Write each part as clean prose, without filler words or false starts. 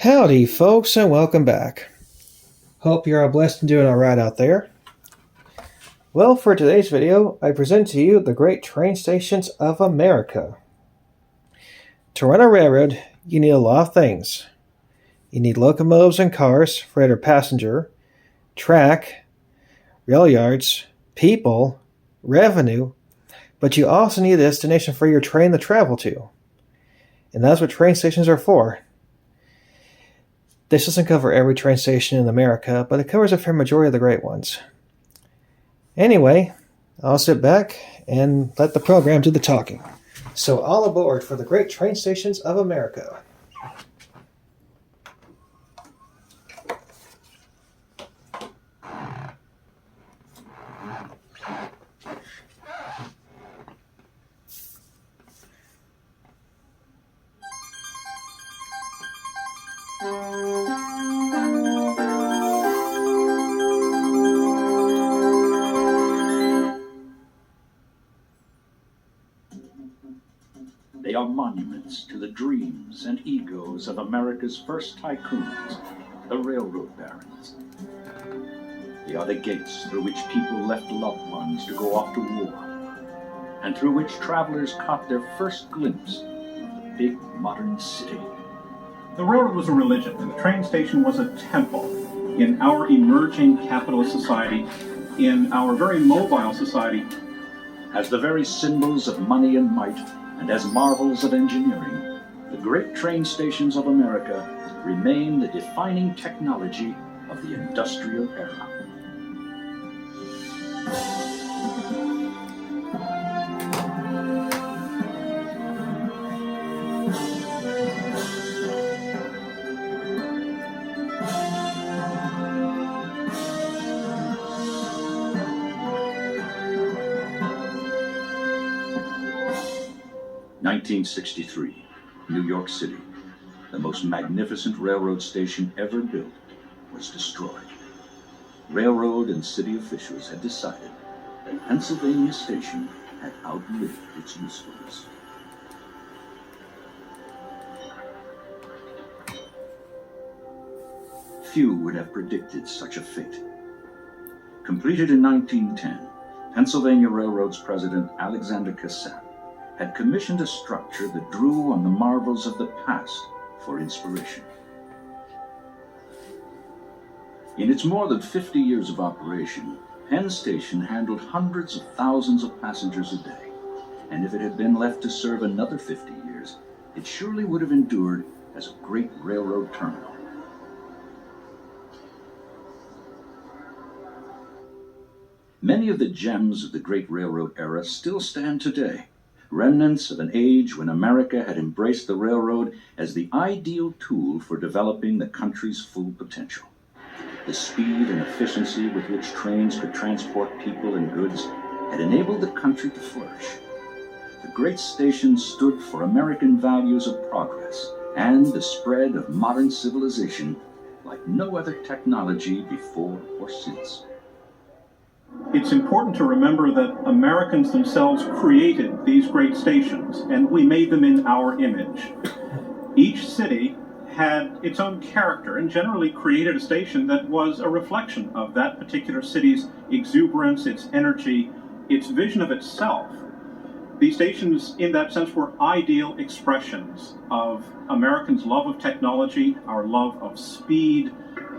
Howdy, folks, and welcome back. Hope you're all blessed and doing alright out there. Well, for today's video, I present to you the great train stations of America. To run a railroad, you need a lot of things. You need locomotives and cars, freight or passenger, track, rail yards, people, revenue, but you also need a destination for your train to travel to. And that's what train stations are for. This doesn't cover every train station in America, but it covers a fair majority of the great ones. Anyway, I'll sit back and let the program do the talking. So all aboard for the great train stations of America. They are monuments to the dreams and egos of America's first tycoons, the railroad barons. They are the gates through which people left loved ones to go off to war, and through which travelers caught their first glimpse of the big modern city. The railroad was a religion, and the train station was a temple in our emerging capitalist society, in our very mobile society. As the very symbols of money and might, and as marvels of engineering, the great train stations of America remain the defining technology of the industrial era. (1963), New York City, the most magnificent railroad station ever built, was destroyed. Railroad and city officials had decided that Pennsylvania Station had outlived its usefulness. Few would have predicted such a fate. Completed in 1910, Pennsylvania Railroad's president Alexander Cassatt had commissioned a structure that drew on the marvels of the past for inspiration. In its more than 50 years of operation, Penn Station handled hundreds of thousands of passengers a day, and if it had been left to serve another 50 years, it surely would have endured as a great railroad terminal. Many of the gems of the great railroad era still stand today, remnants of an age when America had embraced the railroad as the ideal tool for developing the country's full potential. The speed and efficiency with which trains could transport people and goods had enabled the country to flourish. The great stations stood for American values of progress and the spread of modern civilization like no other technology before or since. It's important to remember that Americans themselves created these great stations, and we made them in our image. Each city had its own character and generally created a station that was a reflection of that particular city's exuberance, its energy, its vision of itself. These stations, in that sense, were ideal expressions of Americans' love of technology, our love of speed,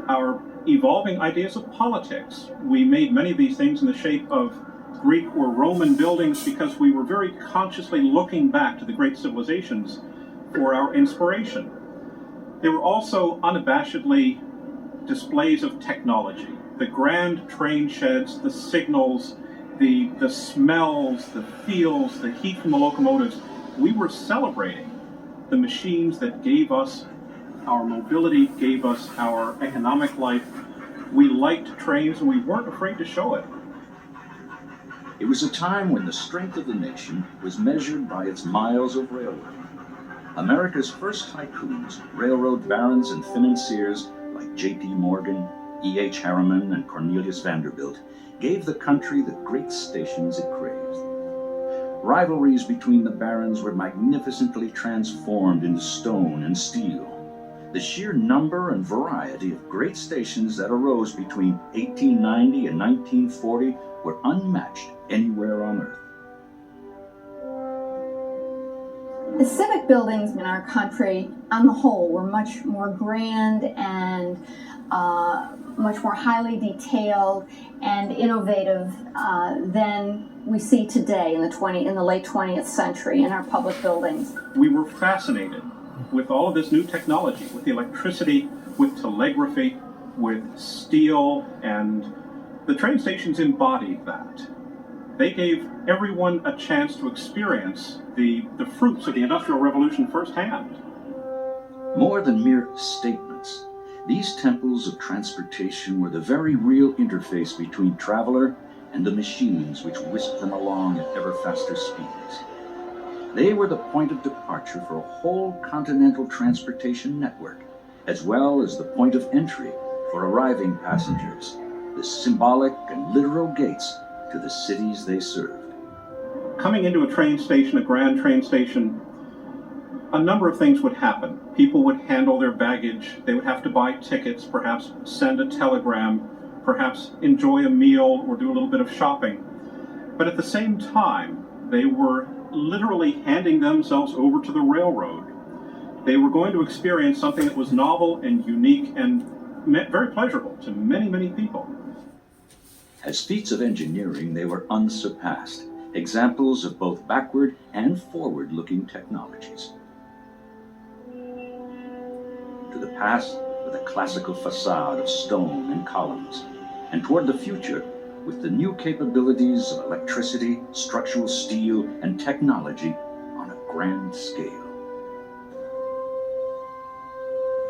our evolving ideas of politics. We made many of these things in the shape of Greek or Roman buildings because we were very consciously looking back to the great civilizations for our inspiration. They were also unabashedly displays of technology. The grand train sheds, the signals, the smells, the feels, the heat from the locomotives. We were celebrating the machines that gave us our mobility, gave us our economic life. We liked trains and we weren't afraid to show it. It was a time when the strength of the nation was measured by its miles of railroad. America's first tycoons, railroad barons and financiers like J.P. Morgan, E.H. Harriman, and Cornelius Vanderbilt gave the country the great stations it craved. Rivalries between the barons were magnificently transformed into stone and steel. The sheer number and variety of great stations that arose between 1890 and 1940 were unmatched anywhere on Earth. The civic buildings in our country, on the whole, were much more grand and much more highly detailed and innovative than we see today in the late 20th century in our public buildings. We were fascinated with all of this new technology, with the electricity, with telegraphy, with steel, and the train stations embodied that. They gave everyone a chance to experience the fruits of the Industrial Revolution firsthand. More than mere statements, these temples of transportation were the very real interface between traveler and the machines which whisked them along at ever faster speeds. They were the point of departure for a whole continental transportation network, as well as the point of entry for arriving passengers, the symbolic and literal gates to the cities they served. Coming into a train station, a grand train station, a number of things would happen. People would handle their baggage, they would have to buy tickets, perhaps send a telegram, perhaps enjoy a meal or do a little bit of shopping. But at the same time, they were literally handing themselves over to the railroad. They were going to experience something that was novel and unique and very pleasurable to many, many people. As feats of engineering, they were unsurpassed, examples of both backward and forward-looking technologies. To the past with a classical facade of stone and columns, and toward the future with the new capabilities of electricity, structural steel, and technology on a grand scale.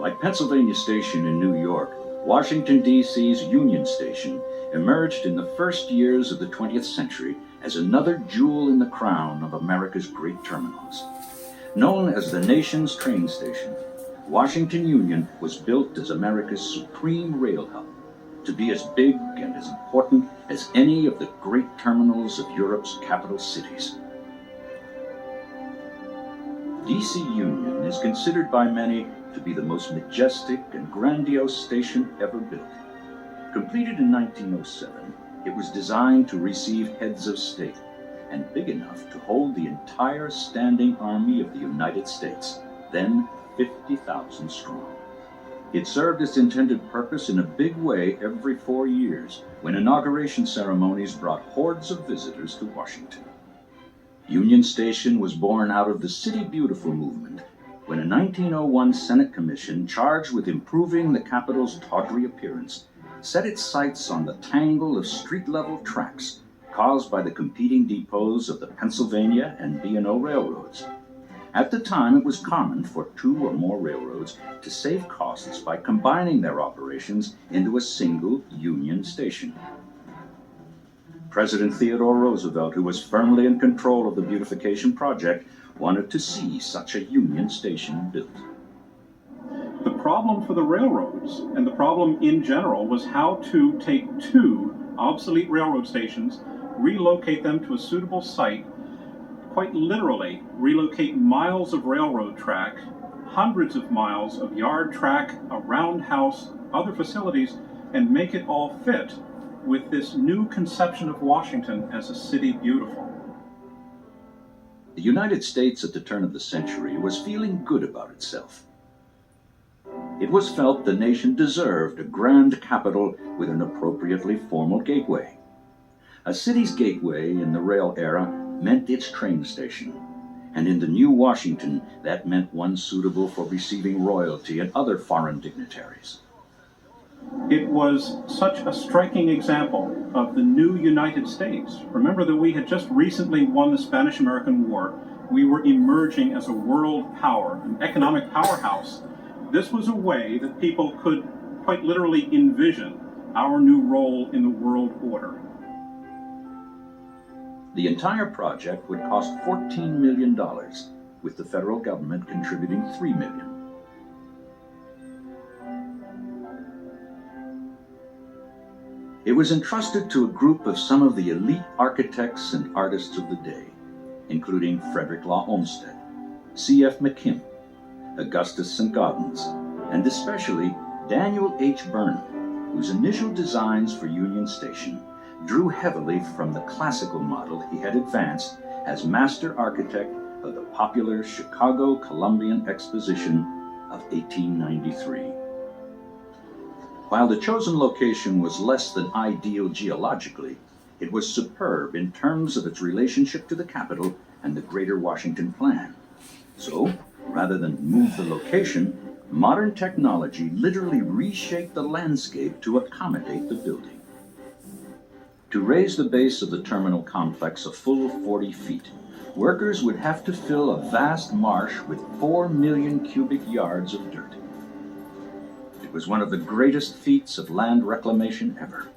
Like Pennsylvania Station in New York, Washington, D.C.'s Union Station emerged in the first years of the 20th century as another jewel in the crown of America's great terminals. Known as the nation's train station, Washington Union was built as America's supreme rail hub, to be as big and as important as any of the great terminals of Europe's capital cities. D.C. Union is considered by many to be the most majestic and grandiose station ever built. Completed in 1907, it was designed to receive heads of state and big enough to hold the entire standing army of the United States, then 50,000 strong. It served its intended purpose in a big way every 4 years, when inauguration ceremonies brought hordes of visitors to Washington. Union Station was born out of the City Beautiful movement, when a 1901 Senate commission charged with improving the capital's tawdry appearance set its sights on the tangle of street-level tracks caused by the competing depots of the Pennsylvania and B&O railroads. At the time, it was common for 2 or more railroads to save costs by combining their operations into a single Union station. President Theodore Roosevelt, who was firmly in control of the beautification project, wanted to see such a Union station built. The problem for the railroads, and the problem in general, was how to take 2 obsolete railroad stations, relocate them to a suitable site, quite literally relocate miles of railroad track, hundreds of miles of yard track, a roundhouse, other facilities, and make it all fit with this new conception of Washington as a city beautiful. The United States at the turn of the century was feeling good about itself. It was felt the nation deserved a grand capital with an appropriately formal gateway. A city's gateway in the rail era meant its train station, and in the new Washington, that meant one suitable for receiving royalty and other foreign dignitaries. It was such a striking example of the new United States. Remember that we had just recently won the Spanish-American War. We were emerging as a world power, an economic powerhouse. This was a way that people could quite literally envision our new role in the world order. The entire project would cost $14 million, with the federal government contributing $3 million. It was entrusted to a group of some of the elite architects and artists of the day, including Frederick Law Olmsted, C.F. McKim, Augustus St. Gaudens, and especially Daniel H. Burnham, whose initial designs for Union Station drew heavily from the classical model he had advanced as master architect of the popular Chicago Columbian Exposition of 1893. While the chosen location was less than ideal geologically, it was superb in terms of its relationship to the Capitol and the Greater Washington Plan. So, rather than move the location, modern technology literally reshaped the landscape to accommodate the building. To raise the base of the terminal complex a full 40 feet, workers would have to fill a vast marsh with 4 million cubic yards of dirt. It was one of the greatest feats of land reclamation ever.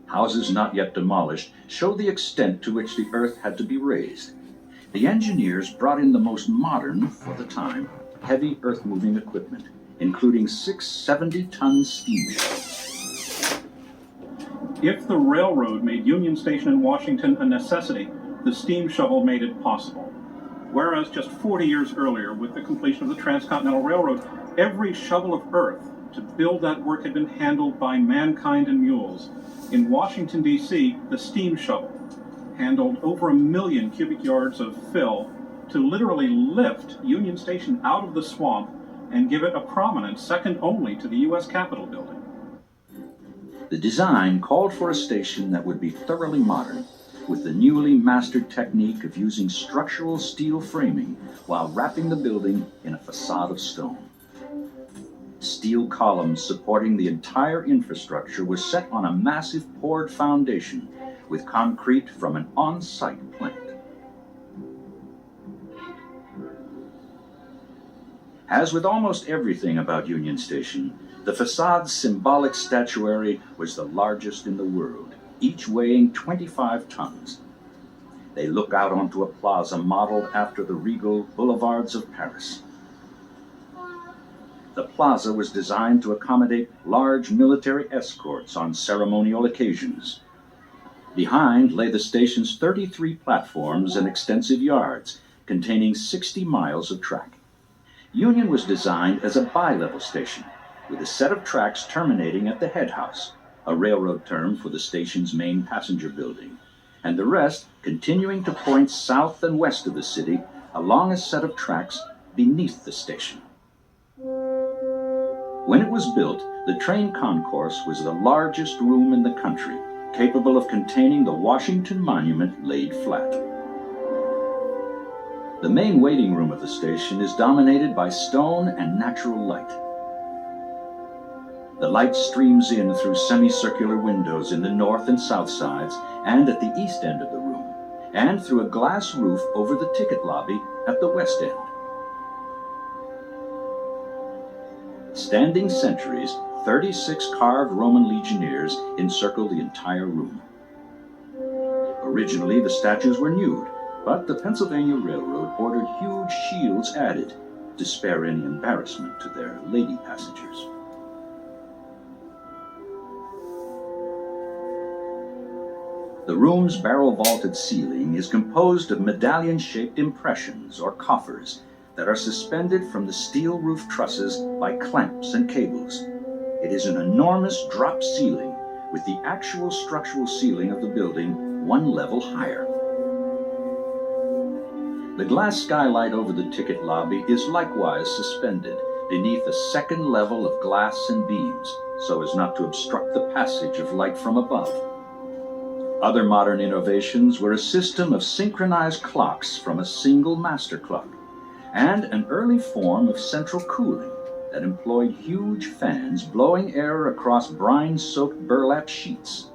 Houses not yet demolished show the extent to which the earth had to be raised. The engineers brought in the most modern, for the time, heavy earth-moving equipment, including 6 70-ton steam shovels. If the railroad made Union Station in Washington a necessity, the steam shovel made it possible. Whereas just 40 years earlier, with the completion of the Transcontinental Railroad, every shovel of earth to build that work had been handled by mankind and mules. In Washington, D.C., the steam shovel handled over 1 million cubic yards of fill to literally lift Union Station out of the swamp and give it a prominence second only to the U.S. Capitol building. The design called for a station that would be thoroughly modern, with the newly mastered technique of using structural steel framing while wrapping the building in a facade of stone. Steel columns supporting the entire infrastructure were set on a massive poured foundation with concrete from an on-site plant. As with almost everything about Union Station, the facade's symbolic statuary was the largest in the world, each weighing 25 tons. They look out onto a plaza modeled after the regal boulevards of Paris. The plaza was designed to accommodate large military escorts on ceremonial occasions. Behind lay the station's 33 platforms and extensive yards, containing 60 miles of track. Union was designed as a bi-level station, with a set of tracks terminating at the head house, a railroad term for the station's main passenger building, and the rest continuing to point south and west of the city along a set of tracks beneath the station. When it was built, the train concourse was the largest room in the country, capable of containing the Washington Monument laid flat. The main waiting room of the station is dominated by stone and natural light. The light streams in through semicircular windows in the north and south sides and at the east end of the room, and through a glass roof over the ticket lobby at the west end. Standing sentries, 36 carved Roman legionnaires encircle the entire room. Originally, the statues were nude, but the Pennsylvania Railroad ordered huge shields added to spare any embarrassment to their lady passengers. The room's barrel-vaulted ceiling is composed of medallion-shaped impressions or coffers that are suspended from the steel roof trusses by clamps and cables. It is an enormous drop ceiling with the actual structural ceiling of the building one level higher. The glass skylight over the ticket lobby is likewise suspended beneath a second level of glass and beams so as not to obstruct the passage of light from above. Other modern innovations were a system of synchronized clocks from a single master clock, and an early form of central cooling that employed huge fans blowing air across brine-soaked burlap sheets.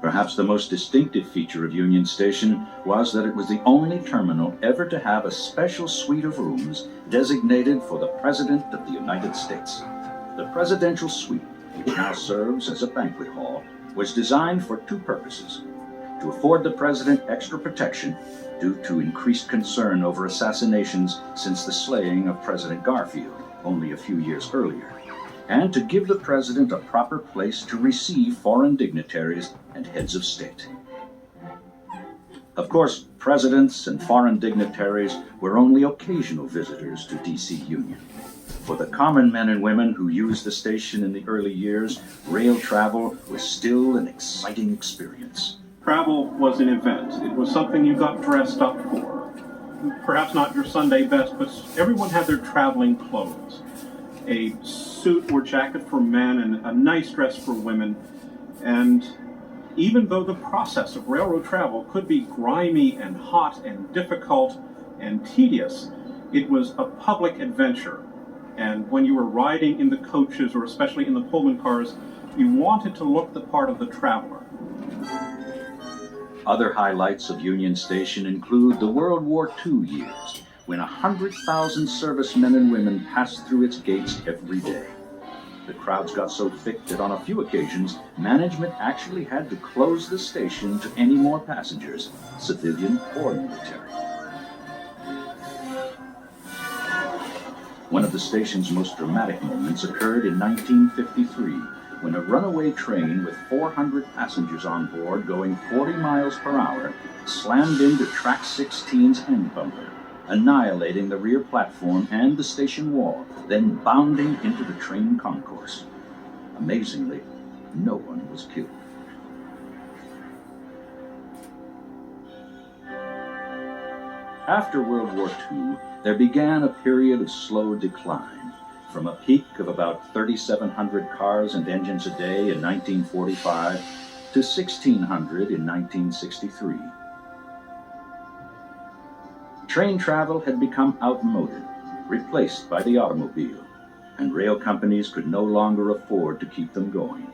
Perhaps the most distinctive feature of Union Station was that it was the only terminal ever to have a special suite of rooms designated for the President of the United States. The Presidential Suite, which now serves as a banquet hall, was designed for two purposes: to afford the President extra protection due to increased concern over assassinations since the slaying of President Garfield only a few years earlier, and to give the President a proper place to receive foreign dignitaries and heads of state. Of course, presidents and foreign dignitaries were only occasional visitors to D.C. Union. For the common men and women who used the station in the early years, rail travel was still an exciting experience. Travel was an event. It was something you got dressed up for. Perhaps not your Sunday best, but everyone had their traveling clothes. A suit or jacket for men and a nice dress for women. And even though the process of railroad travel could be grimy and hot and difficult and tedious, it was a public adventure. And when you were riding in the coaches, or especially in the Pullman cars, you wanted to look the part of the traveler. Other highlights of Union Station include the World War II years, when 100,000 servicemen and women passed through its gates every day. The crowds got so thick that on a few occasions, management actually had to close the station to any more passengers, civilian or military. One of the station's most dramatic moments occurred in 1953, when a runaway train with 400 passengers on board going 40 miles per hour slammed into Track 16's end bumper, annihilating the rear platform and the station wall, then bounding into the train concourse. Amazingly, no one was killed. After World War II, there began a period of slow decline, from a peak of about 3,700 cars and engines a day in 1945 to 1,600 in 1963. Train travel had become outmoded, replaced by the automobile, and rail companies could no longer afford to keep them going.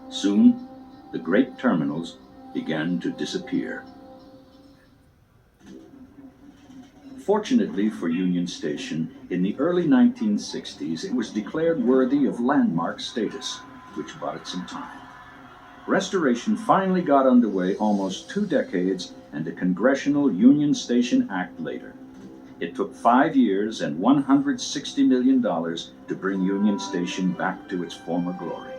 Soon, the great terminals began to disappear. Fortunately for Union Station, in the early 1960s, it was declared worthy of landmark status, which bought it some time. Restoration finally got underway almost 2 decades and a congressional Union Station Act later. It took 5 years and $160 million to bring Union Station back to its former glory.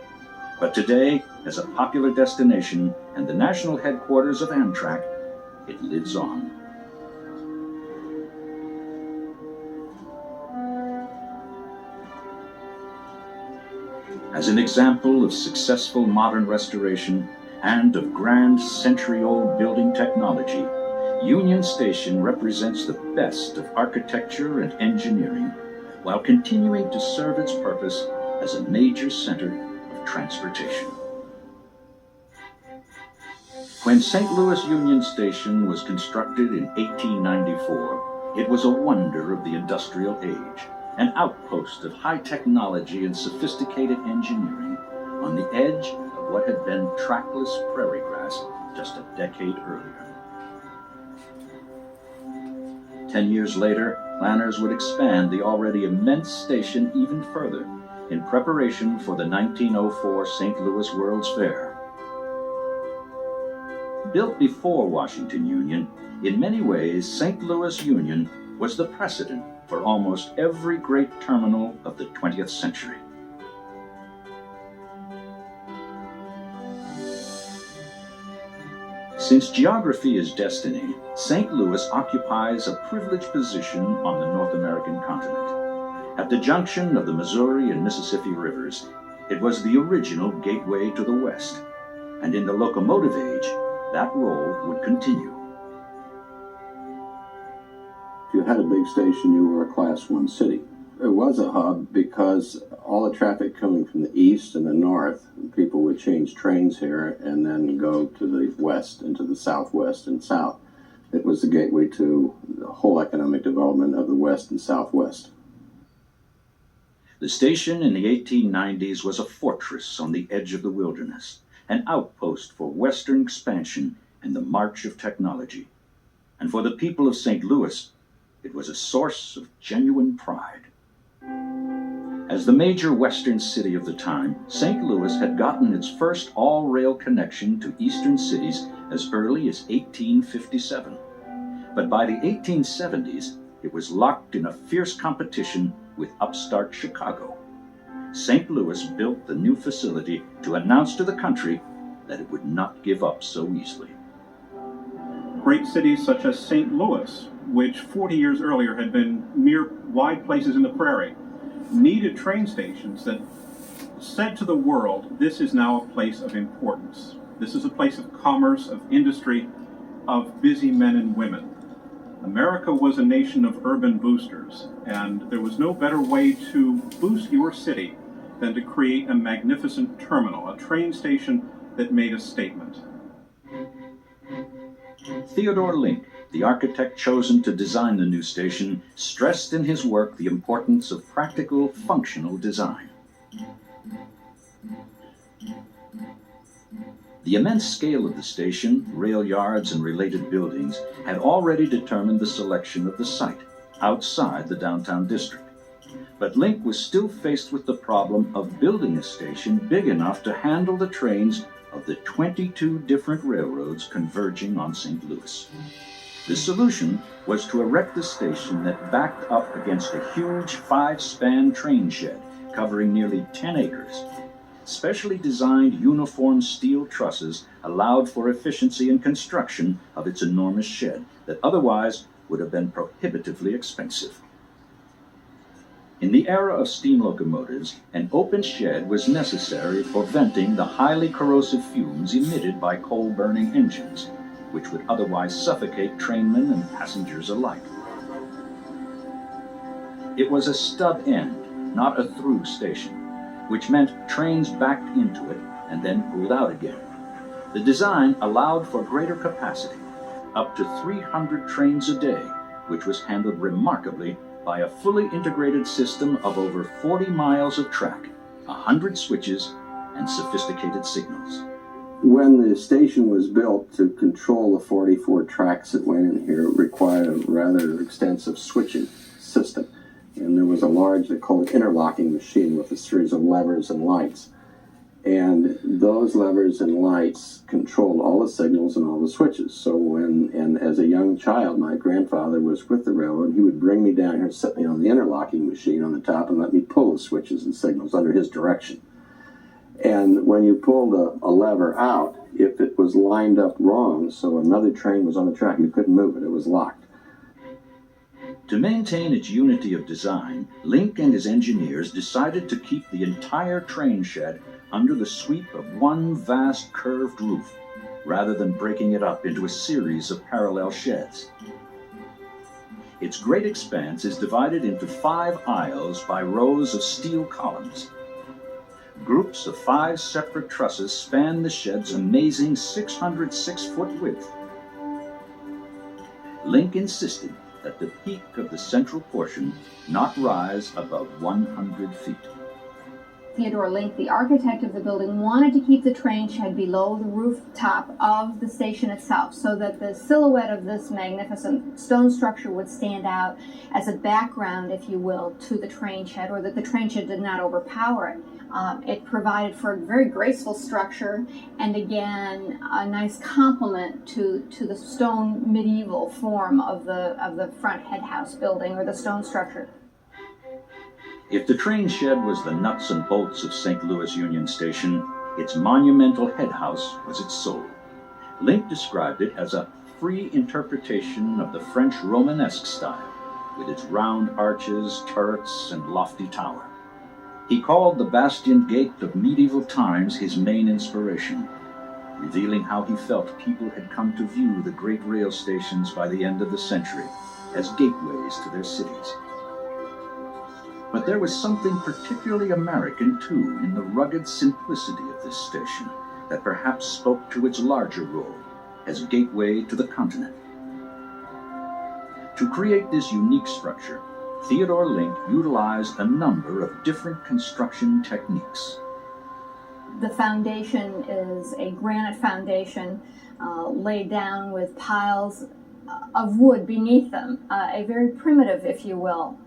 But today, as a popular destination and the national headquarters of Amtrak, it lives on. As an example of successful modern restoration and of grand century-old building technology, Union Station represents the best of architecture and engineering, while continuing to serve its purpose as a major center of transportation. When St. Louis Union Station was constructed in 1894, it was a wonder of the industrial age, an outpost of high technology and sophisticated engineering on the edge of what had been trackless prairie grass just a decade earlier. 10 years later, planners would expand the already immense station even further in preparation for the 1904 St. Louis World's Fair. Built before Washington Union, in many ways, St. Louis Union was the precedent for almost every great terminal of the 20th century. Since geography is destiny, St. Louis occupies a privileged position on the North American continent. At the junction of the Missouri and Mississippi rivers, it was the original gateway to the West, and in the locomotive age, that role would continue. If you had a big station, you were a Class 1 city. It was a hub because all the traffic coming from the east and the north, people would change trains here and then go to the west and to the southwest and south. It was the gateway to the whole economic development of the west and southwest. The station in the 1890s was a fortress on the edge of the wilderness, an outpost for western expansion and the march of technology. And for the people of St. Louis, it was a source of genuine pride. As the major western city of the time, St. Louis had gotten its first all-rail connection to eastern cities as early as 1857. But by the 1870s, it was locked in a fierce competition with upstart Chicago. St. Louis built the new facility to announce to the country that it would not give up so easily. Great cities such as St. Louis, which 40 years earlier had been mere wide places in the prairie, needed train stations that said to the world, this is now a place of importance. This is a place of commerce, of industry, of busy men and women. America was a nation of urban boosters, and there was no better way to boost your city than to create a magnificent terminal, a train station that made a statement. Theodore Link, the architect chosen to design the new station, stressed in his work the importance of practical, functional design. The immense scale of the station, rail yards, and related buildings had already determined the selection of the site, outside the downtown district. But Link was still faced with the problem of building a station big enough to handle the trains of the 22 different railroads converging on St. Louis. The solution was to erect a station that backed up against a huge 5-span train shed covering nearly 10 acres. Specially designed uniform steel trusses allowed for efficiency in construction of its enormous shed that otherwise would have been prohibitively expensive. In the era of steam locomotives, an open shed was necessary for venting the highly corrosive fumes emitted by coal-burning engines, which would otherwise suffocate trainmen and passengers alike. It was a stub end, not a through station, which meant trains backed into it and then pulled out again. The design allowed for greater capacity, up to 300 trains a day, which was handled remarkably by a fully integrated system of over 40 miles of track, 100 switches, and sophisticated signals. When the station was built to control the 44 tracks that went in here, it required a rather extensive switching system. And there was a large, they called it interlocking machine with a series of levers and lights. And those levers and lights controlled all the signals and all the switches. So as a young child, my grandfather was with the railroad. He would bring me down here, sit me on the interlocking machine on the top, and let me pull the switches and signals under his direction. And when you pulled a lever out, if it was lined up wrong, so another train was on the track, you couldn't move it. It was locked. To maintain its unity of design, Link and his engineers decided to keep the entire train shed under the sweep of one vast curved roof, rather than breaking it up into a series of parallel sheds. Its great expanse is divided into 5 aisles by rows of steel columns. Groups of 5 separate trusses span the shed's amazing 606-foot width. Link insisted that the peak of the central portion not rise above 100 feet. Theodore Link, the architect of the building, wanted to keep the train shed below the rooftop of the station itself so that the silhouette of this magnificent stone structure would stand out as a background, if you will, to the train shed, or that the train shed did not overpower it. It provided for a very graceful structure and, again, a nice complement to the stone medieval form of the front head house building, or the stone structure. If the train shed was the nuts and bolts of St. Louis Union Station, its monumental head house was its soul. Link described it as a free interpretation of the French Romanesque style, with its round arches, turrets, and lofty tower. He called the bastioned gate of medieval times his main inspiration, revealing how he felt people had come to view the great rail stations by the end of the century as gateways to their cities. But there was something particularly American, too, in the rugged simplicity of this station that perhaps spoke to its larger role as a gateway to the continent. To create this unique structure, Theodore Link utilized a number of different construction techniques. The foundation is a granite foundation laid down with piles of wood beneath them, a very primitive, if you will,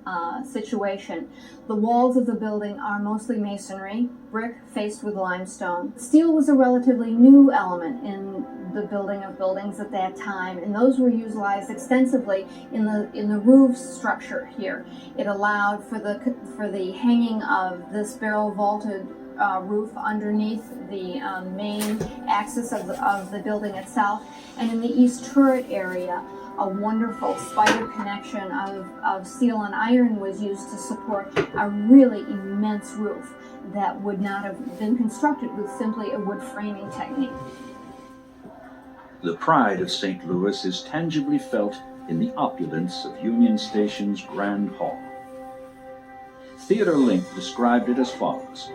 situation. The walls of the building are mostly masonry, brick faced with limestone. Steel was a relatively new element in the building of buildings at that time, and those were utilized extensively in the roof structure here. It allowed for the hanging of this barrel vaulted roof underneath the main axis of the building itself. And in the east turret area, a wonderful spider connection of steel and iron was used to support a really immense roof that would not have been constructed with simply a wood framing technique. The pride of St. Louis is tangibly felt in the opulence of Union Station's Grand Hall. Theodore Link described it as follows: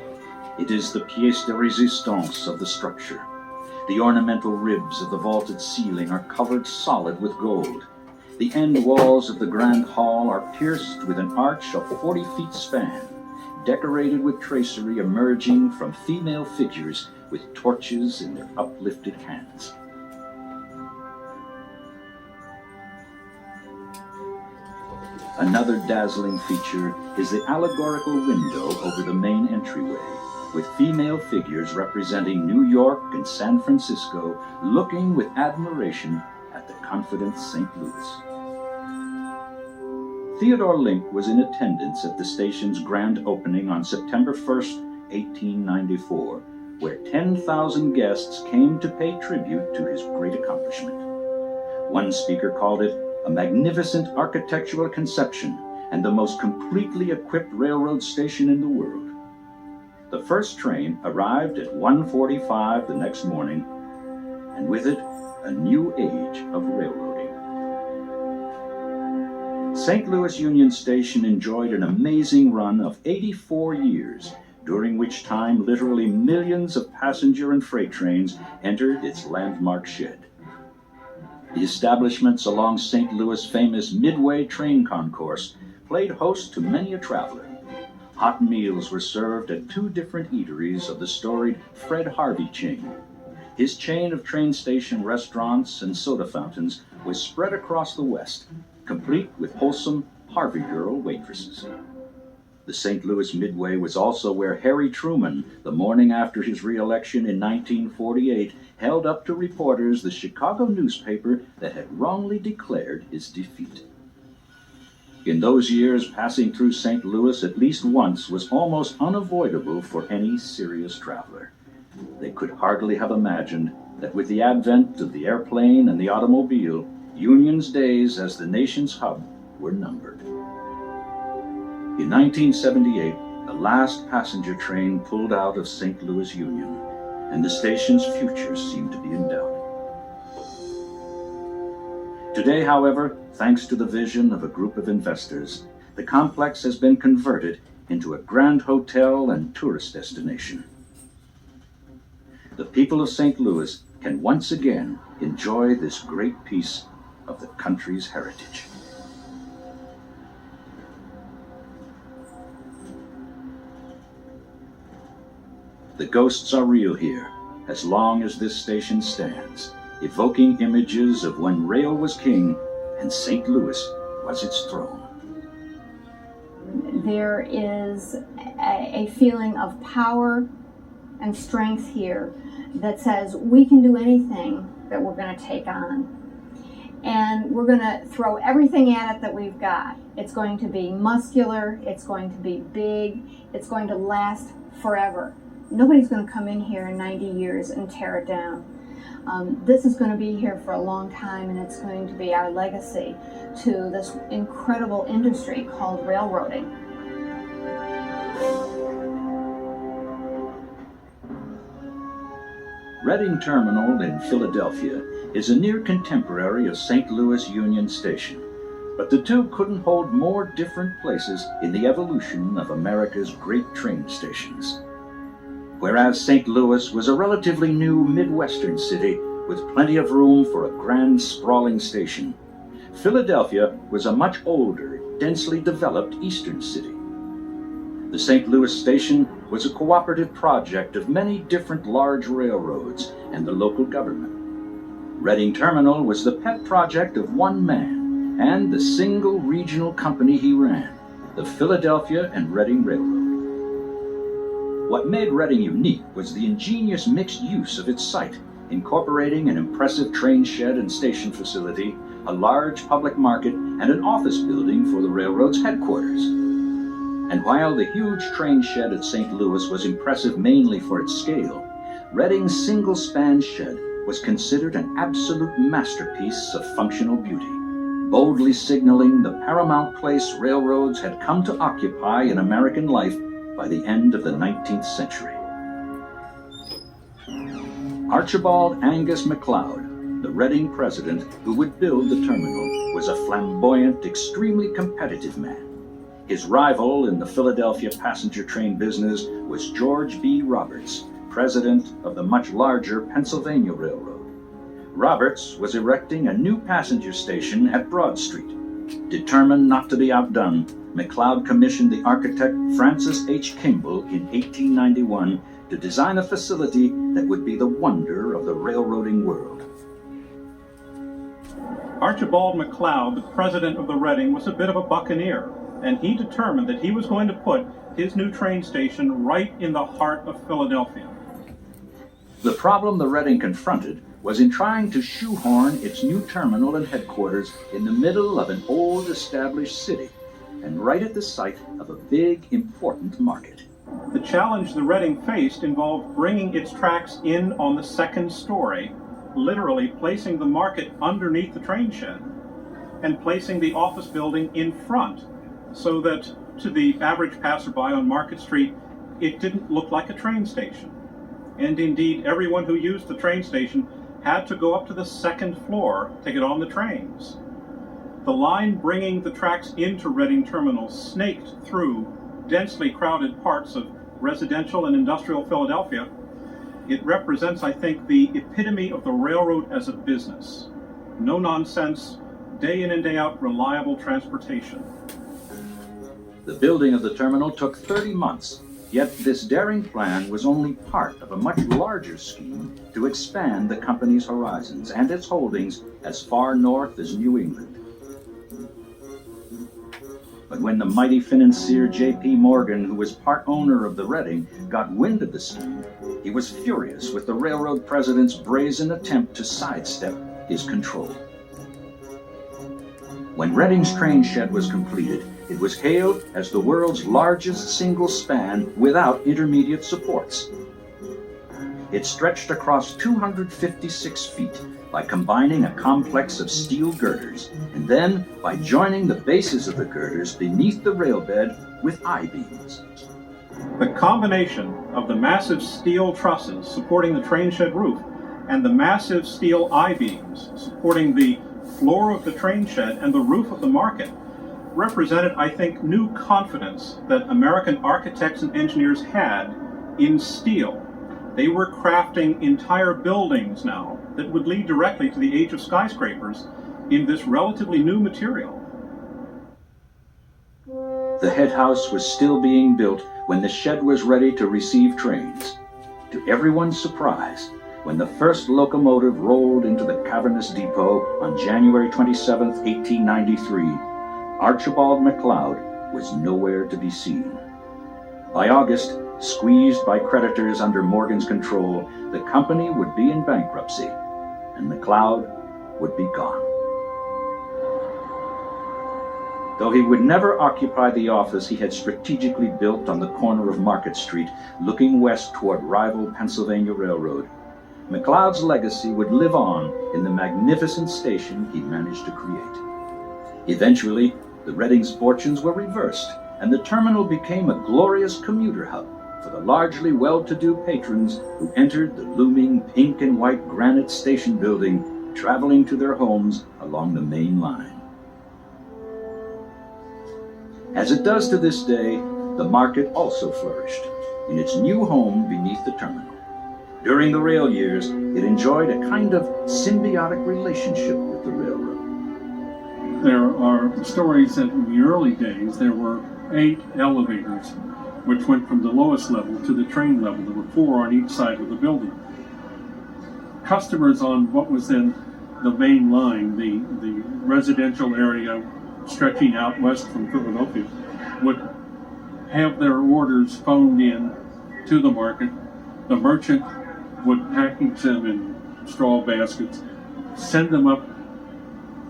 "It is the pièce de résistance of the structure. The ornamental ribs of the vaulted ceiling are covered solid with gold. The end walls of the Grand Hall are pierced with an arch of 40 feet span, decorated with tracery emerging from female figures with torches in their uplifted hands." Another dazzling feature is the allegorical window over the main entryway, with female figures representing New York and San Francisco looking with admiration at the confident St. Louis. Theodore Link was in attendance at the station's grand opening on September 1st, 1894, where 10,000 guests came to pay tribute to his great accomplishment. One speaker called it a magnificent architectural conception and the most completely equipped railroad station in the world. The first train arrived at 1:45 the next morning, and with it, a new age of railroading. St. Louis Union Station enjoyed an amazing run of 84 years, during which time literally millions of passenger and freight trains entered its landmark shed. The establishments along St. Louis' famous Midway train concourse played host to many a traveler. Hot meals were served at 2 different eateries of the storied Fred Harvey chain. His chain of train station restaurants and soda fountains was spread across the West, complete with wholesome Harvey girl waitresses. The St. Louis Midway was also where Harry Truman, the morning after his re-election in 1948, held up to reporters the Chicago newspaper that had wrongly declared his defeat. In those years, passing through St. Louis at least once was almost unavoidable for any serious traveler. They could hardly have imagined that with the advent of the airplane and the automobile, Union's days as the nation's hub were numbered. In 1978, the last passenger train pulled out of St. Louis Union, and the station's future seemed to be in doubt. Today, however, thanks to the vision of a group of investors, the complex has been converted into a grand hotel and tourist destination. The people of St. Louis can once again enjoy this great piece of the country's heritage. The ghosts are real here, as long as this station stands, evoking images of when rail was king and St. Louis was its throne. There is a feeling of power and strength here that says we can do anything that we're going to take on. And we're going to throw everything at it that we've got. It's going to be muscular, it's going to be big, it's going to last forever. Nobody's going to come in here in 90 years and tear it down. This is going to be here for a long time, and it's going to be our legacy to this incredible industry called railroading. Reading Terminal in Philadelphia is a near contemporary of St. Louis Union Station, but the two couldn't hold more different places in the evolution of America's great train stations. Whereas St. Louis was a relatively new Midwestern city with plenty of room for a grand sprawling station, Philadelphia was a much older, densely developed eastern city. The St. Louis station was a cooperative project of many different large railroads and the local government. Reading Terminal was the pet project of one man and the single regional company he ran, the Philadelphia and Reading Railroad. What made Reading unique was the ingenious mixed use of its site, incorporating an impressive train shed and station facility, a large public market, and an office building for the railroad's headquarters. And while the huge train shed at St. Louis was impressive mainly for its scale, Reading's single-span shed was considered an absolute masterpiece of functional beauty, boldly signaling the paramount place railroads had come to occupy in American life by the end of the 19th century. Archibald Angus MacLeod, the Reading president who would build the terminal, was a flamboyant, extremely competitive man. His rival in the Philadelphia passenger train business was George B. Roberts, president of the much larger Pennsylvania Railroad. Roberts was erecting a new passenger station at Broad Street. Determined not to be outdone, MacLeod commissioned the architect Francis H. Kimball in 1891 to design a facility that would be the wonder of the railroading world. Archibald MacLeod, the president of the Reading, was a bit of a buccaneer, and he determined that he was going to put his new train station right in the heart of Philadelphia. The problem the Reading confronted was in trying to shoehorn its new terminal and headquarters in the middle of an old established city, and right at the site of a big, important market. The challenge the Reading faced involved bringing its tracks in on the second story, literally placing the market underneath the train shed, and placing the office building in front, so that to the average passerby on Market Street, it didn't look like a train station. And indeed, everyone who used the train station had to go up to the second floor to get on the trains. The line bringing the tracks into Reading Terminal snaked through densely crowded parts of residential and industrial Philadelphia. It represents, I think, the epitome of the railroad as a business. No nonsense, day in and day out, reliable transportation. The building of the terminal took 30 months, yet this daring plan was only part of a much larger scheme to expand the company's horizons and its holdings as far north as New England. But when the mighty financier J.P. Morgan, who was part owner of the Reading, got wind of the scheme, he was furious with the railroad president's brazen attempt to sidestep his control. When Reading's train shed was completed, it was hailed as the world's largest single span without intermediate supports. It stretched across 256 feet by combining a complex of steel girders, and then by joining the bases of the girders beneath the railbed with I-beams. The combination of the massive steel trusses supporting the train shed roof and the massive steel I-beams supporting the floor of the train shed and the roof of the market represented, I think, new confidence that American architects and engineers had in steel. They were crafting entire buildings now that would lead directly to the age of skyscrapers in this relatively new material. The head house was still being built when the shed was ready to receive trains. To everyone's surprise, when the first locomotive rolled into the cavernous depot on January 27, 1893, Archibald MacLeod was nowhere to be seen. By August, squeezed by creditors under Morgan's control, the company would be in bankruptcy, and MacLeod would be gone. Though he would never occupy the office he had strategically built on the corner of Market Street, looking west toward rival Pennsylvania Railroad, MacLeod's legacy would live on in the magnificent station he managed to create. Eventually, the Reading's fortunes were reversed, and the terminal became a glorious commuter hub for the largely well-to-do patrons who entered the looming pink and white granite station building, traveling to their homes along the main line. As it does to this day, the market also flourished in its new home beneath the terminal. During the rail years, it enjoyed a kind of symbiotic relationship with the railroad. There are stories that in the early days there were 8 elevators which went from the lowest level to the train level. There were 4 on each side of the building. Customers on what was then the main line, the residential area stretching out west from Philadelphia, would have their orders phoned in to the market. The merchant would package them in straw baskets, send them up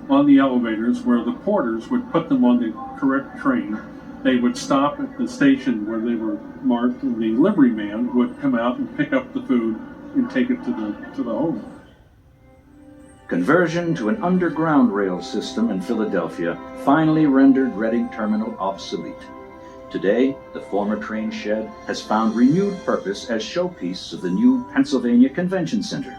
on the elevators where the porters would put them on the correct train, they would stop at the station where they were marked, and the liveryman would come out and pick up the food and take it to the home. Conversion to an underground rail system in Philadelphia finally rendered Reading Terminal obsolete. Today, the former train shed has found renewed purpose as showpiece of the new Pennsylvania Convention Center.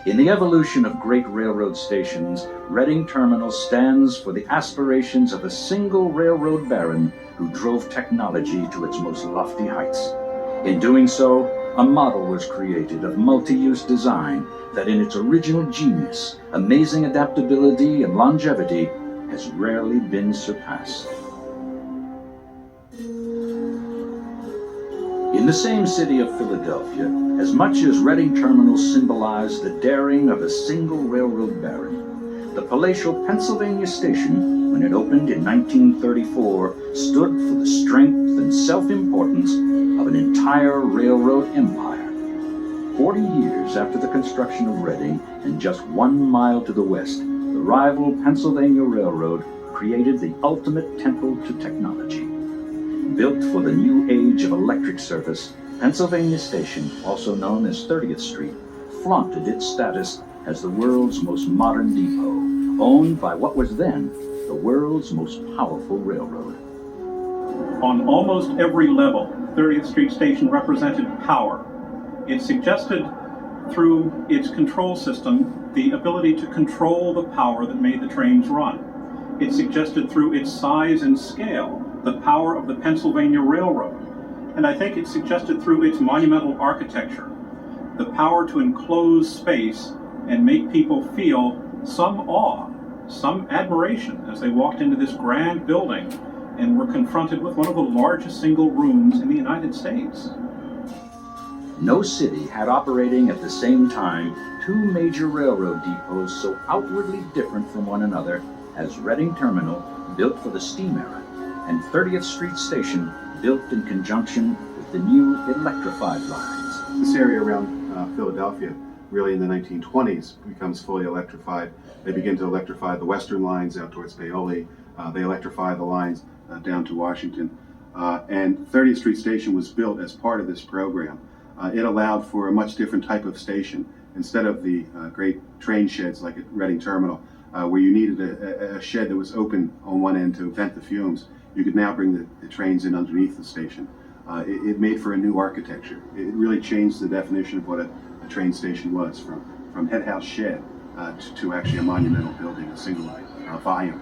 In the evolution of great railroad stations, Reading Terminal stands for the aspirations of a single railroad baron who drove technology to its most lofty heights. In doing so, a model was created of multi-use design that in its original genius, amazing adaptability, and longevity has rarely been surpassed. In the same city of Philadelphia, as much as Reading Terminal symbolized the daring of a single railroad baron, the palatial Pennsylvania Station, when it opened in 1934, stood for the strength and self-importance of an entire railroad empire. 40 years after the construction of Reading, and just 1 mile to the west, the rival Pennsylvania Railroad created the ultimate temple to technology. Built for the new age of electric service, Pennsylvania Station, also known as 30th Street, flaunted its status as the world's most modern depot, owned by what was then the world's most powerful railroad. On almost every level, 30th Street Station represented power. It suggested, through its control system, the ability to control the power that made the trains run. It suggested, through its size and scale, the power of the Pennsylvania Railroad. And I think it suggested, through its monumental architecture, the power to enclose space and make people feel some awe, some admiration as they walked into this grand building and were confronted with one of the largest single rooms in the United States. No city had operating at the same time two major railroad depots so outwardly different from one another as Reading Terminal, built for the steam era, and 30th Street Station, built in conjunction with the new electrified lines. This area around Philadelphia, really in the 1920s, becomes fully electrified. They begin to electrify the western lines out towards Paoli. They electrify the lines down to Washington. And 30th Street Station was built as part of this program. It allowed for a much different type of station. Instead of the great train sheds like at Reading Terminal, where you needed a shed that was open on one end to vent the fumes, you could now bring the trains in underneath the station. It made for a new architecture. It really changed the definition of what a train station was, from head house shed to actually a monumental building, a single volume.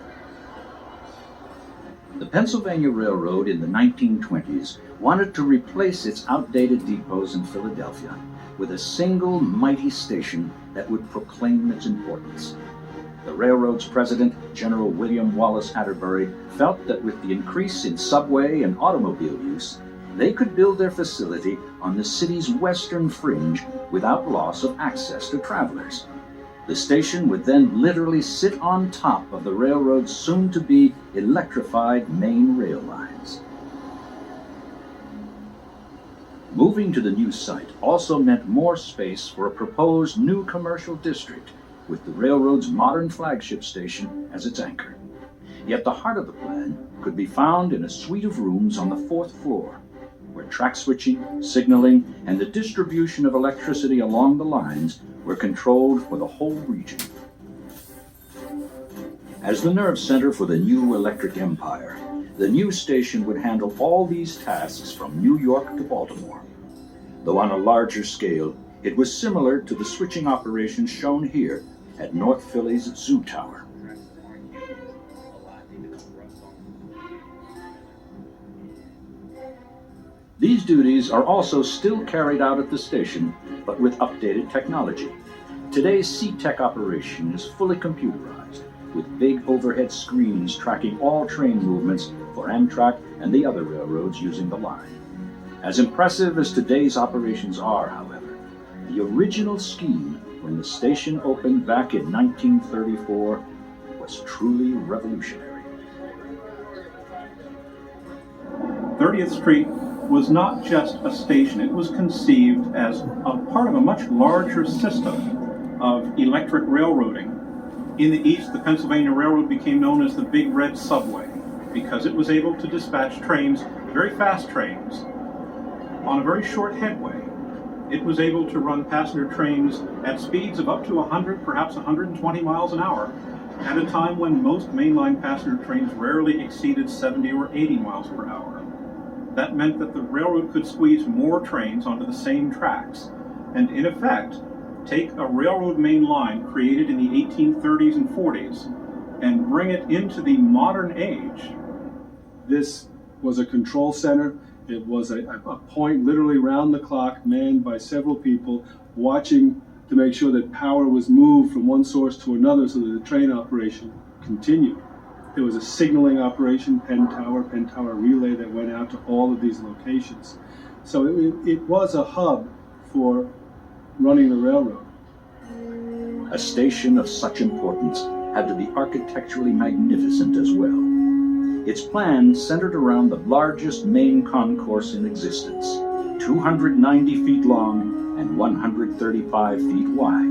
The Pennsylvania Railroad in the 1920s wanted to replace its outdated depots in Philadelphia with a single mighty station that would proclaim its importance. The railroad's president, General William Wallace Atterbury, felt that with the increase in subway and automobile use, they could build their facility on the city's western fringe without loss of access to travelers. The station would then literally sit on top of the railroad's soon-to-be electrified main rail lines. Moving to the new site also meant more space for a proposed new commercial district, with the railroad's modern flagship station as its anchor. Yet the heart of the plan could be found in a suite of rooms on the 4th floor, where track switching, signaling, and the distribution of electricity along the lines were controlled for the whole region. As the nerve center for the new electric empire, the new station would handle all these tasks from New York to Baltimore. Though on a larger scale, it was similar to the switching operations shown here at North Philly's Zoo Tower. These duties are also still carried out at the station, but with updated technology. Today's C-Tech operation is fully computerized, with big overhead screens tracking all train movements for Amtrak and the other railroads using the line. As impressive as today's operations are, however, the original scheme when the station opened back in 1934 was truly revolutionary. 30th Street was not just a station. It was conceived as a part of a much larger system of electric railroading. In the east, the Pennsylvania Railroad became known as the Big Red Subway. because it was able to dispatch trains, very fast trains, on a very short headway. It was able to run passenger trains at speeds of up to 100, perhaps 120 miles an hour, at a time when most mainline passenger trains rarely exceeded 70 or 80 miles per hour. That meant that the railroad could squeeze more trains onto the same tracks, and in effect, take a railroad main line created in the 1830s and 40s and bring it into the modern age. This was a control center. It was a point literally round the clock, manned by several people, watching to make sure that power was moved from one source to another so that the train operation continued. There was a signaling operation, pen tower relay that went out to all of these locations. So it was a hub for running the railroad. A station of such importance had to be architecturally magnificent as well. Its plan centered around the largest main concourse in existence, 290 feet long and 135 feet wide.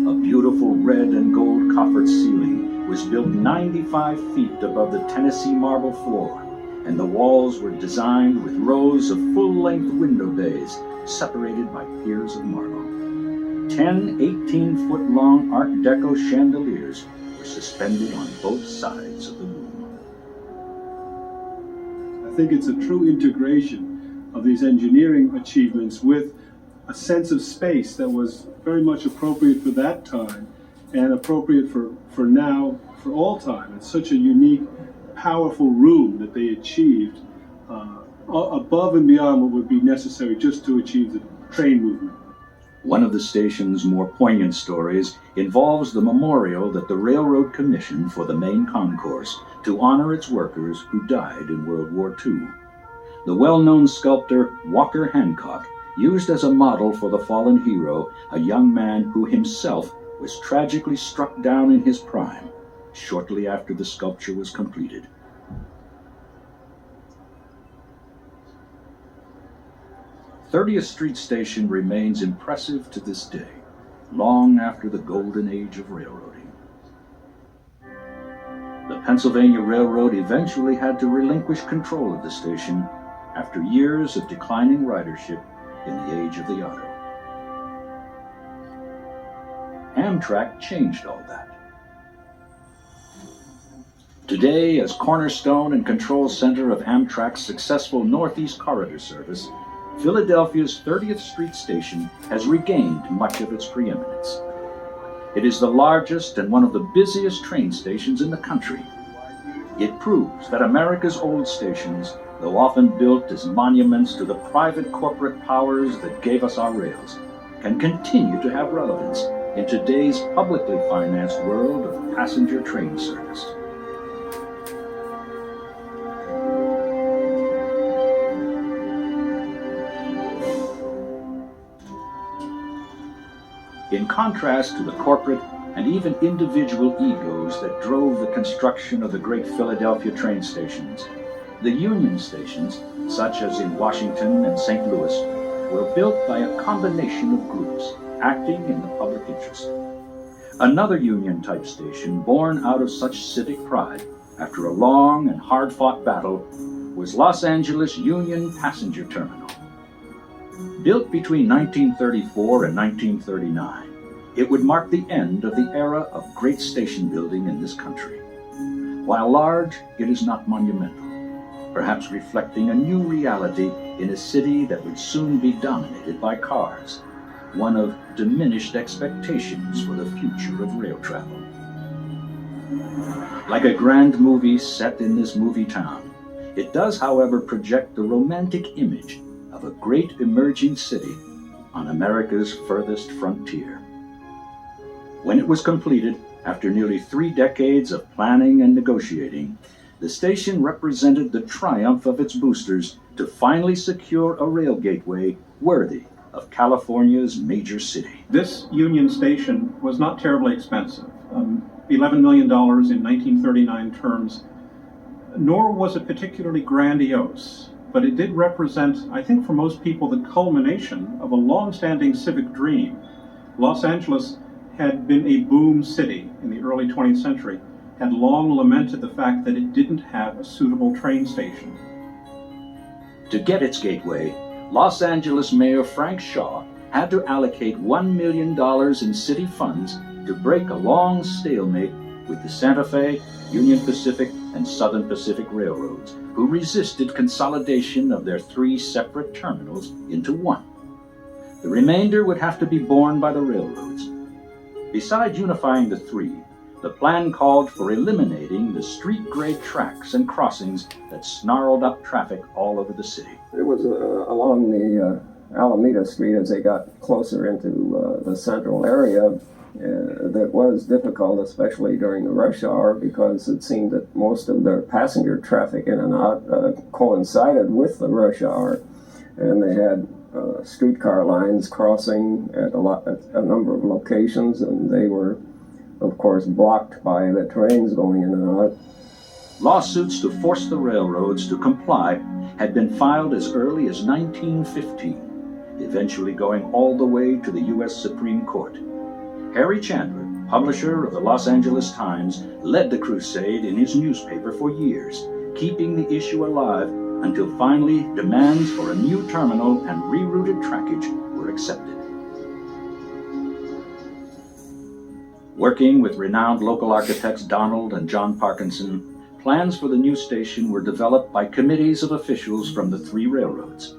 A beautiful red and gold coffered ceiling was built 95 feet above the Tennessee marble floor, and the walls were designed with rows of full-length window bays separated by piers of marble. 10 18-foot-long Art Deco chandeliers were suspended on both sides of the room. I think it's a true integration of these engineering achievements with a sense of space that was very much appropriate for that time and appropriate for now, for all time. It's such a unique, powerful room that they achieved above and beyond what would be necessary just to achieve the train movement. One of the station's more poignant stories involves the memorial that the railroad commissioned for the main concourse to honor its workers who died in World War II. The well-known sculptor Walker Hancock used as a model for the fallen hero a young man who himself was tragically struck down in his prime shortly after the sculpture was completed. The 30th Street Station remains impressive to this day, long after the golden age of railroading. The Pennsylvania Railroad eventually had to relinquish control of the station after years of declining ridership in the age of the auto. Amtrak changed all that. Today, as cornerstone and control center of Amtrak's successful Northeast Corridor service, Philadelphia's 30th Street Station has regained much of its preeminence. It is the largest and one of the busiest train stations in the country. It proves that America's old stations, though often built as monuments to the private corporate powers that gave us our rails, can continue to have relevance in today's publicly financed world of passenger train service. In contrast to the corporate and even individual egos that drove the construction of the great Philadelphia train stations, the Union stations, such as in Washington and St. Louis, were built by a combination of groups acting in the public interest. Another Union-type station born out of such civic pride after a long and hard-fought battle was Los Angeles Union Passenger Terminal. Built between 1934 and 1939, it would mark the end of the era of great station building in this country. While large, it is not monumental, perhaps reflecting a new reality in a city that would soon be dominated by cars, one of diminished expectations for the future of rail travel. Like a grand movie set in this movie town, it does, however, project the romantic image of a great emerging city on America's furthest frontier. When it was completed, after nearly 3 decades of planning and negotiating, the station represented the triumph of its boosters to finally secure a rail gateway worthy of California's major city. This Union Station was not terribly expensive, $11 million in 1939 terms, nor was it particularly grandiose, but it did represent, I think for most people, the culmination of a long-standing civic dream. Los Angeles had been a boom city in the early 20th century, had long lamented the fact that it didn't have a suitable train station. To get its gateway, Los Angeles Mayor Frank Shaw had to allocate $1 million in city funds to break a long stalemate with the Santa Fe, Union Pacific, and Southern Pacific Railroads, who resisted consolidation of their 3 separate terminals into one. The remainder would have to be borne by the railroads. Besides unifying the 3, the plan called for eliminating the street-grade tracks and crossings that snarled up traffic all over the city. It was along the Alameda Street as they got closer into the central area that was difficult, especially during the rush hour, because it seemed that most of their passenger traffic in and out coincided with the rush hour, and they had streetcar lines crossing at a number of locations, and they were, of course, blocked by the trains going in and out. Lawsuits to force the railroads to comply had been filed as early as 1915, eventually going all the way to the U.S. Supreme Court. Harry Chandler, publisher of the Los Angeles Times, led the crusade in his newspaper for years, keeping the issue alive until finally demands for a new terminal and rerouted trackage were accepted. Working with renowned local architects Donald and John Parkinson, plans for the new station were developed by committees of officials from the 3 railroads.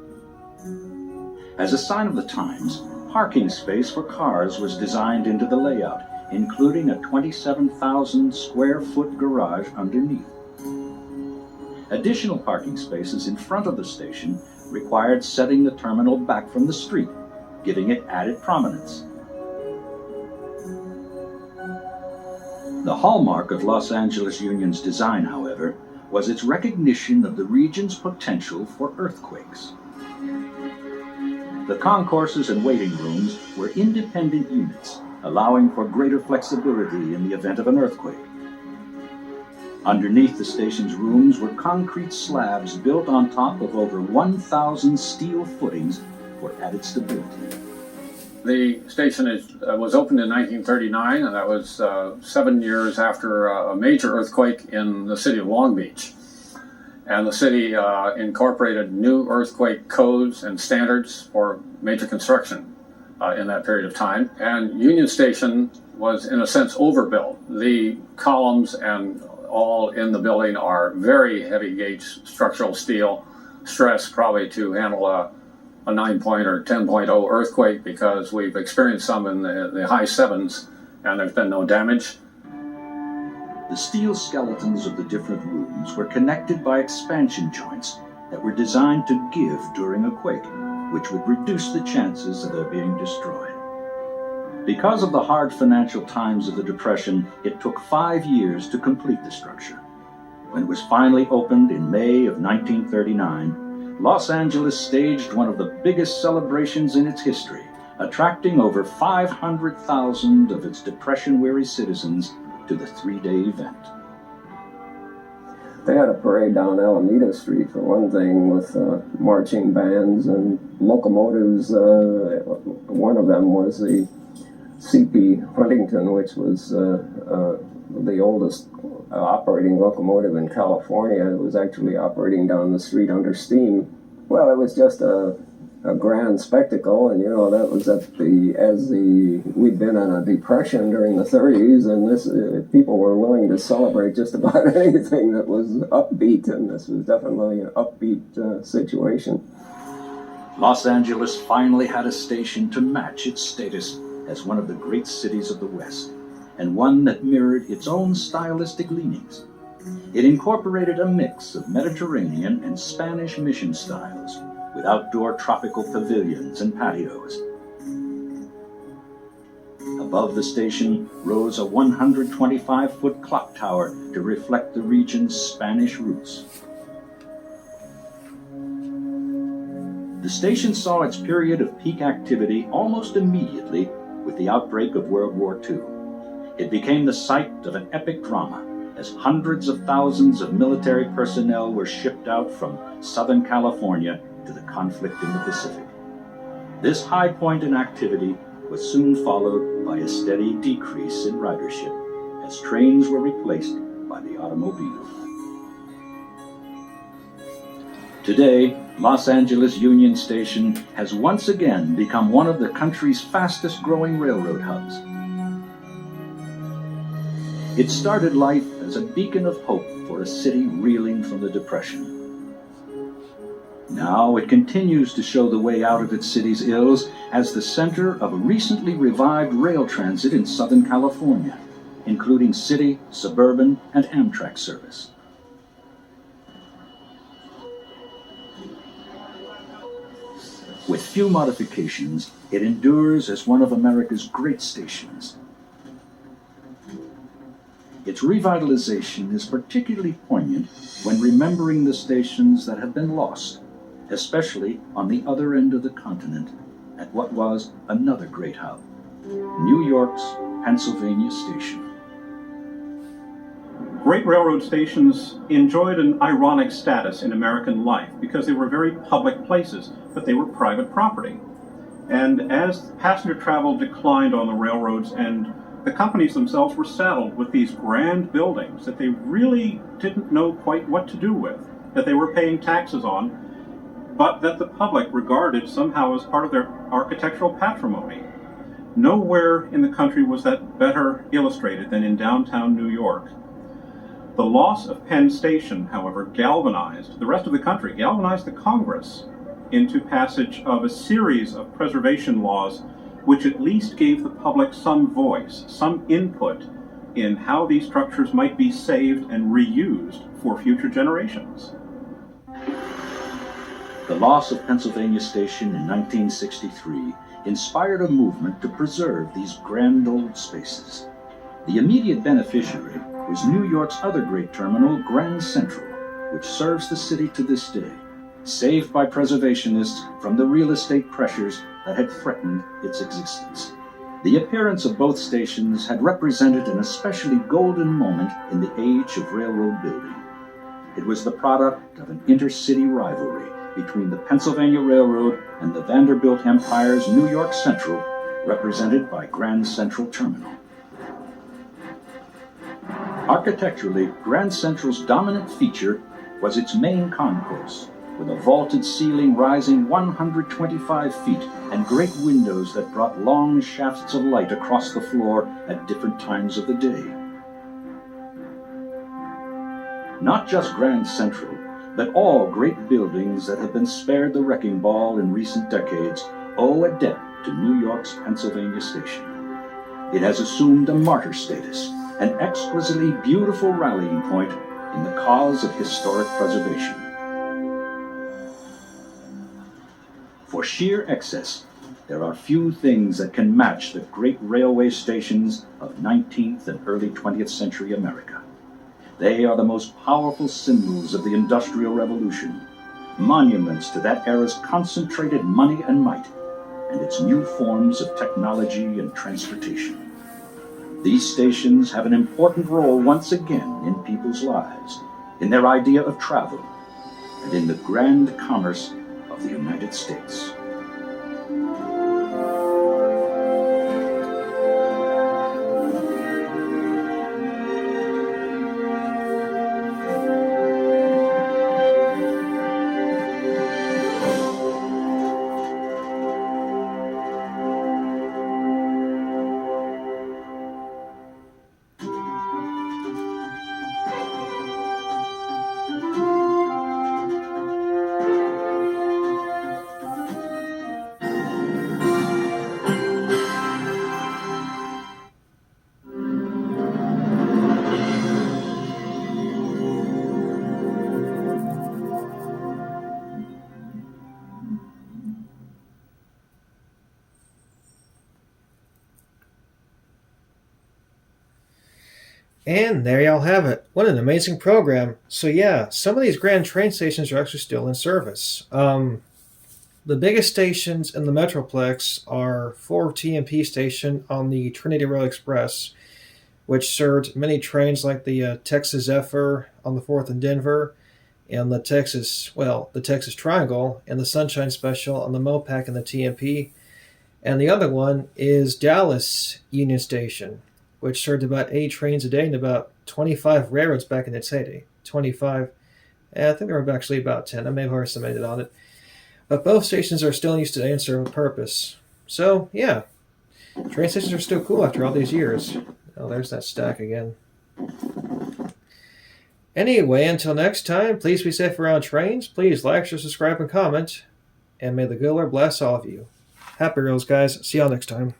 As a sign of the times, parking space for cars was designed into the layout, including a 27,000 square foot garage underneath. Additional parking spaces in front of the station required setting the terminal back from the street, giving it added prominence. The hallmark of Los Angeles Union's design, however, was its recognition of the region's potential for earthquakes. The concourses and waiting rooms were independent units, allowing for greater flexibility in the event of an earthquake. Underneath the station's rooms were concrete slabs built on top of over 1,000 steel footings for added stability. The station was opened in 1939, and that was 7 years after a major earthquake in the city of Long Beach. And the city incorporated new earthquake codes and standards for major construction in that period of time. And Union Station was, in a sense, overbuilt. The columns and all in the building are very heavy gauge structural steel, stressed probably to handle a 9-point or 10.0 earthquake, because we've experienced some in the high 7s and there's been no damage. The steel skeletons of the different rooms were connected by expansion joints that were designed to give during a quake, which would reduce the chances of their being destroyed. Because of the hard financial times of the Depression, it took 5 years to complete the structure. When it was finally opened in May of 1939, Los Angeles staged one of the biggest celebrations in its history, attracting over 500,000 of its Depression-weary citizens to the 3-day event. They had a parade down Alameda Street, for one thing, with marching bands and locomotives. One of them was the C.P. Huntington, which was the oldest operating locomotive in California. It was actually operating down the street under steam. Well, it was just a grand spectacle, and that was we'd been in a depression during the 30s, and people were willing to celebrate just about anything that was upbeat, and this was definitely an upbeat situation. Los Angeles finally had a station to match its status as one of the great cities of the West, and one that mirrored its own stylistic leanings. It incorporated a mix of Mediterranean and Spanish mission styles, with outdoor tropical pavilions and patios. Above the station rose a 125-foot clock tower to reflect the region's Spanish roots. The station saw its period of peak activity almost immediately with the outbreak of World War II. It became the site of an epic drama, as hundreds of thousands of military personnel were shipped out from Southern California to the conflict in the Pacific. This high point in activity was soon followed by a steady decrease in ridership, as trains were replaced by the automobile. Today, Los Angeles Union Station has once again become one of the country's fastest growing railroad hubs. It started life as a beacon of hope for a city reeling from the Depression. Now it continues to show the way out of its city's ills as the center of a recently revived rail transit in Southern California, including city, suburban, and Amtrak service. With few modifications, it endures as one of America's great stations. Its revitalization is particularly poignant when remembering the stations that have been lost, especially on the other end of the continent at what was another great hub, New York's Pennsylvania Station. Great railroad stations enjoyed an ironic status in American life because they were very public places, but they were private property. And as passenger travel declined on the railroads and the companies themselves were saddled with these grand buildings that they really didn't know quite what to do with, that they were paying taxes on, but that the public regarded somehow as part of their architectural patrimony. Nowhere in the country was that better illustrated than in downtown New York. The loss of Penn Station, however, galvanized the rest of the country, galvanized the Congress into passage of a series of preservation laws which at least gave the public some voice, some input in how these structures might be saved and reused for future generations. The loss of Pennsylvania Station in 1963 inspired a movement to preserve these grand old spaces. The immediate beneficiary was New York's other great terminal, Grand Central, which serves the city to this day, saved by preservationists from the real estate pressures that had threatened its existence. The appearance of both stations had represented an especially golden moment in the age of railroad building. It was the product of an intercity rivalry between the Pennsylvania Railroad and the Vanderbilt Empire's New York Central, represented by Grand Central Terminal. Architecturally, Grand Central's dominant feature was its main concourse, with a vaulted ceiling rising 125 feet and great windows that brought long shafts of light across the floor at different times of the day. Not just Grand Central, but all great buildings that have been spared the wrecking ball in recent decades owe a debt to New York's Pennsylvania Station. It has assumed a martyr status, an exquisitely beautiful rallying point in the cause of historic preservation. For sheer excess, there are few things that can match the great railway stations of 19th and early 20th century America. They are the most powerful symbols of the Industrial Revolution, monuments to that era's concentrated money and might, and its new forms of technology and transportation. These stations have an important role once again in people's lives, in their idea of travel, and in the grand commerce of the United States. And there y'all have it. What an amazing program. So yeah, some of these grand train stations are actually still in service. The biggest stations in the Metroplex are Fort TMP Station on the Trinity Rail Express, which served many trains like the Texas Zephyr on the 4th in Denver, and the Texas Triangle, and the Sunshine Special on the Mopac and the TMP. And the other one is Dallas Union Station, which served about 8 trains a day and about 25 railroads back in its heyday. 25. I think there were actually about 10. I may have overestimated on it. But both stations are still in use today and serve a purpose. So, yeah. Train stations are still cool after all these years. Oh, there's that stack again. Anyway, until next time, please be safe around trains. Please like, share, subscribe, and comment. And may the good Lord bless all of you. Happy rails, guys. See y'all next time.